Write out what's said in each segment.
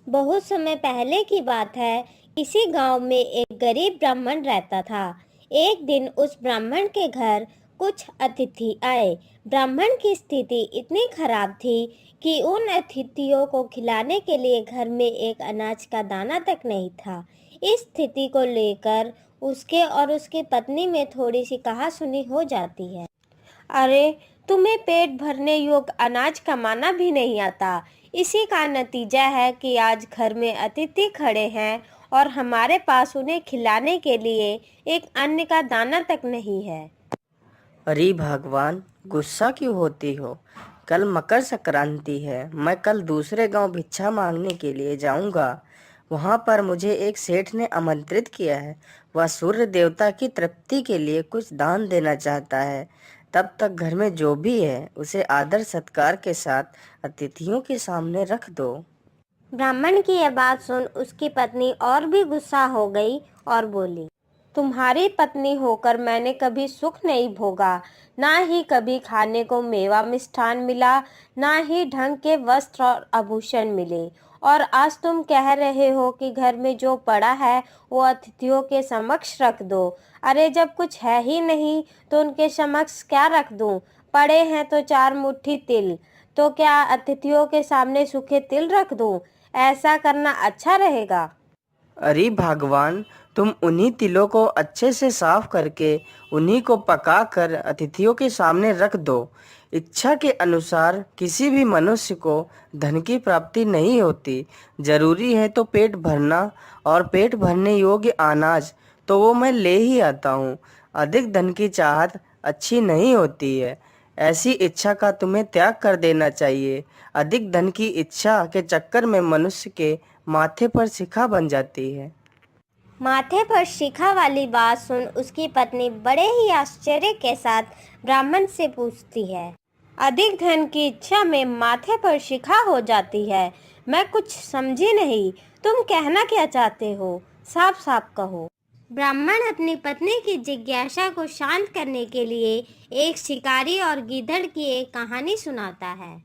बहुत समय पहले की बात है। इसी गांव में एक गरीब ब्राह्मण रहता था। एक दिन उस ब्राह्मण के घर कुछ अतिथि आए। ब्राह्मण की स्थिति इतनी खराब थी कि उन अतिथियों को खिलाने के लिए घर में एक अनाज का दाना तक नहीं था। इस स्थिति को लेकर उसके और उसकी पत्नी में थोड़ी सी कहासुनी हो जाती है। अरे, तुम्हें पेट भरने योग्य अनाज कमाना भी नहीं आता। इसी का नतीजा है कि आज घर में अतिथि खड़े हैं और हमारे पास उन्हें खिलाने के लिए एक अन्न का दाना तक नहीं है। अरे भगवान, गुस्सा क्यों होती हो? कल मकर संक्रांति है। मैं कल दूसरे गांव भिक्षा मांगने के लिए जाऊंगा। वहां पर मुझे एक सेठ ने आमंत्रित किया है। वह सूर्य देवता की तृप्ति के लिए कुछ दान देना चाहता है। तब तक घर में जो भी है उसे आदर सत्कार के साथ अतिथियों के सामने रख दो। ब्राह्मण की यह बात सुन उसकी पत्नी और भी गुस्सा हो गई और बोली, तुम्हारी पत्नी होकर मैंने कभी सुख नहीं भोगा, ना ही कभी खाने को मेवा मिष्ठान मिला, ना ही ढंग के वस्त्र और आभूषण मिले, और आज तुम कह रहे हो कि घर में जो पड़ा है वो अतिथियों के समक्ष रख दो। अरे, जब कुछ है ही नहीं तो उनके समक्ष क्या रख दूं? पड़े हैं तो 4 मुट्ठी तिल, तो क्या अतिथियों के सामने सूखे तिल रख दूं? ऐसा करना अच्छा रहेगा? अरे भगवान, तुम उन्हीं तिलों को अच्छे से साफ करके उन्हीं को पका कर अतिथियों के सामने रख दो। इच्छा के अनुसार किसी भी मनुष्य को धन की प्राप्ति नहीं होती। जरूरी है तो पेट भरना, और पेट भरने योग्य अनाज तो वो मैं ले ही आता हूँ। अधिक धन की चाहत अच्छी नहीं होती है। ऐसी इच्छा का तुम्हें त्याग कर देना चाहिए। अधिक धन की इच्छा के चक्कर में मनुष्य के माथे पर शिखा बन जाती है। माथे पर शिखा वाली बात सुन उसकी पत्नी बड़े ही आश्चर्य के साथ ब्राह्मण से पूछती है, अधिक धन की इच्छा में माथे पर शिखा हो जाती है? मैं कुछ समझी नहीं, तुम कहना क्या चाहते हो? साफ साफ कहो। ब्राह्मण अपनी पत्नी की जिज्ञासा को शांत करने के लिए एक शिकारी और गीदड़ की एक कहानी सुनाता है।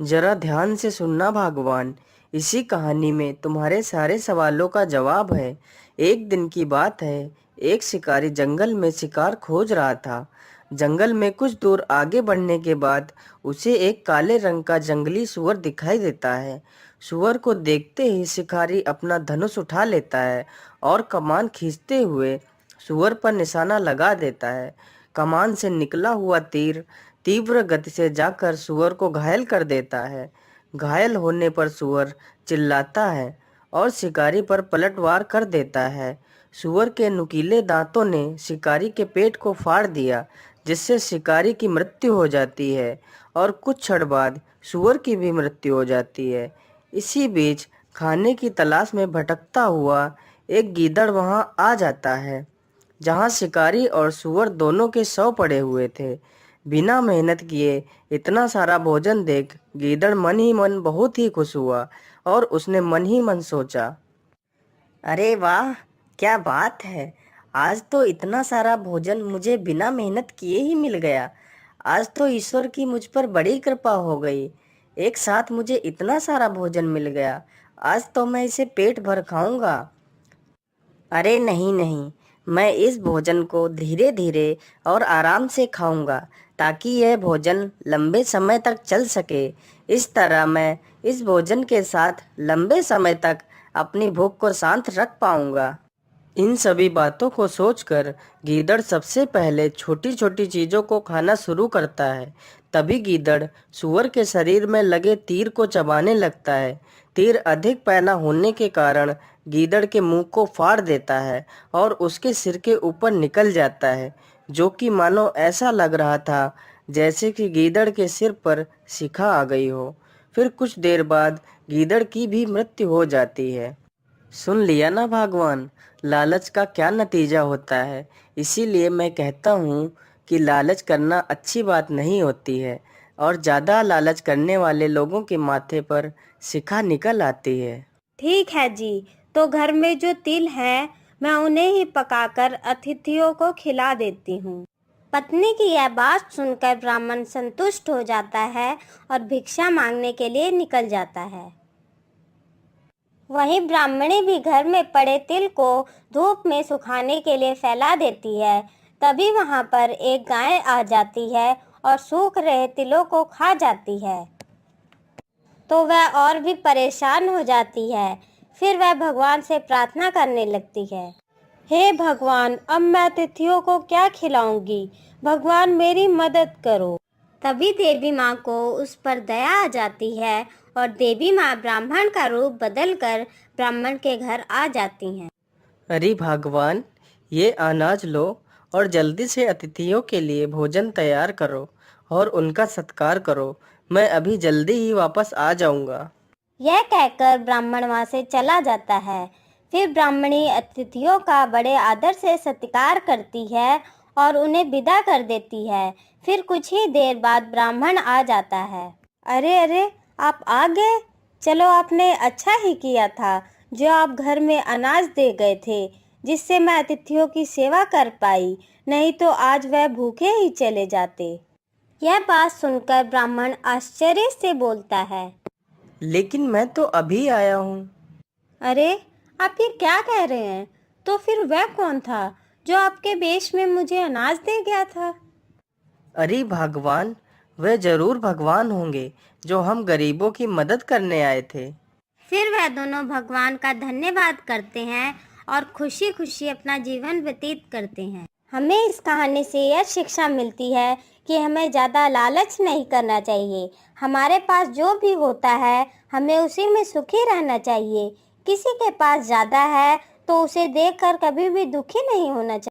जरा ध्यान से सुनना भगवान, इसी कहानी में तुम्हारे सारे सवालों का जवाब है। एक दिन की बात है, एक शिकारी जंगल में शिकार खोज रहा था। जंगल में कुछ दूर आगे बढ़ने के बाद उसे एक काले रंग का जंगली सुअर दिखाई देता है। सुअर को देखते ही शिकारी अपना धनुष उठा लेता है और कमान खींचते हुए सुअर पर निशाना लगा देता है। कमान से निकला हुआ तीर तीव्र गति से जाकर सुअर को घायल कर देता है। घायल होने पर सुअर चिल्लाता है और शिकारी पर पलटवार कर देता है। सुअर के नुकीले दांतों ने शिकारी के पेट को फाड़ दिया, जिससे शिकारी की मृत्यु हो जाती है और कुछ क्षण बाद सुअर की भी मृत्यु हो जाती है। इसी बीच खाने की तलाश में भटकता हुआ एक गीदड़ वहां आ जाता है, जहां शिकारी और सुअर दोनों के शव पड़े हुए थे। बिना मेहनत किए इतना सारा भोजन देख गीदड़ मन ही मन बहुत ही खुश हुआ और उसने मन ही मन सोचा, अरे वाह, क्या बात है! आज तो इतना सारा भोजन मुझे बिना मेहनत किए ही मिल गया। आज तो ईश्वर की मुझ पर बड़ी कृपा हो गई। एक साथ मुझे इतना सारा भोजन मिल गया। आज तो मैं इसे पेट भर खाऊंगा। अरे नहीं नहीं, मैं इस भोजन को धीरे धीरे और आराम से खाऊंगा, ताकि यह भोजन लंबे समय तक चल सके। इस तरह मैं इस भोजन के साथ लंबे समय तक अपनी भूख को शांत रख पाऊंगा। इन सभी बातों को सोचकर गीदड़ सबसे पहले छोटी छोटी चीजों को खाना शुरू करता है। तभी गीदड़ सूअर के शरीर में लगे तीर को चबाने लगता है। तीर अधिक पैना होने के कारण गीदड़ के मुंह को फाड़ देता है और उसके सिर के ऊपर निकल जाता है, जो कि मानो ऐसा लग रहा था जैसे कि गीदड़ के सिर पर शिखा आ गई हो। फिर कुछ देर बाद गीदड़ की भी मृत्यु हो जाती है। सुन लिया ना भगवान, लालच का क्या नतीजा होता है। इसीलिए मैं कहता हूँ कि लालच करना अच्छी बात नहीं होती है, और ज़्यादा लालच करने वाले लोगों के माथे पर शिखा निकल आती है। ठीक है जी, तो घर में जो तिल है मैं उन्हें ही पकाकर अतिथियों को खिला देती हूँ। पत्नी की यह बात सुनकर ब्राह्मण संतुष्ट हो जाता है और भिक्षा मांगने के लिए निकल जाता है। वहीं ब्राह्मणी भी घर में पड़े तिल को धूप में सुखाने के लिए फैला देती है। तभी वहां पर एक गाय आ जाती है और सूख रहे तिलों को खा जाती है। तो वह और भी परेशान हो जाती है। फिर वह भगवान से प्रार्थना करने लगती है, हे भगवान, अब मैं अतिथियों को क्या खिलाऊंगी? भगवान मेरी मदद करो। तभी देवी माँ को उस पर दया आ जाती है और देवी माँ ब्राह्मण का रूप बदलकर ब्राह्मण के घर आ जाती हैं। अरे भगवान, ये अनाज लो और जल्दी से अतिथियों के लिए भोजन तैयार करो और उनका सत्कार करो। मैं अभी जल्दी ही वापस आ जाऊंगा। यह कहकर ब्राह्मण वहाँ से चला जाता है। फिर ब्राह्मणी अतिथियों का बड़े आदर से सत्कार करती है और उन्हें विदा कर देती है। फिर कुछ ही देर बाद ब्राह्मण आ जाता है। अरे अरे, आप आ गए? चलो, आपने अच्छा ही किया था जो आप घर में अनाज दे गए थे, जिससे मैं अतिथियों की सेवा कर पाई, नहीं तो आज वह भूखे ही चले जाते। यह बात सुनकर ब्राह्मण आश्चर्य से बोलता है, लेकिन मैं तो अभी आया हूँ। अरे, आप ये क्या कह रहे हैं? तो फिर वह कौन था जो आपके वेश में मुझे अनाज दे गया था? अरे भगवान, वे जरूर भगवान होंगे जो हम गरीबों की मदद करने आए थे। फिर वह दोनों भगवान का धन्यवाद करते हैं और खुशी खुशी अपना जीवन व्यतीत करते हैं। हमें इस कहानी से यह शिक्षा मिलती है कि हमें ज़्यादा लालच नहीं करना चाहिए। हमारे पास जो भी होता है हमें उसी में सुखी रहना चाहिए। किसी के पास ज़्यादा है तो उसे देखकर कभी भी दुखी नहीं होना चाहिए।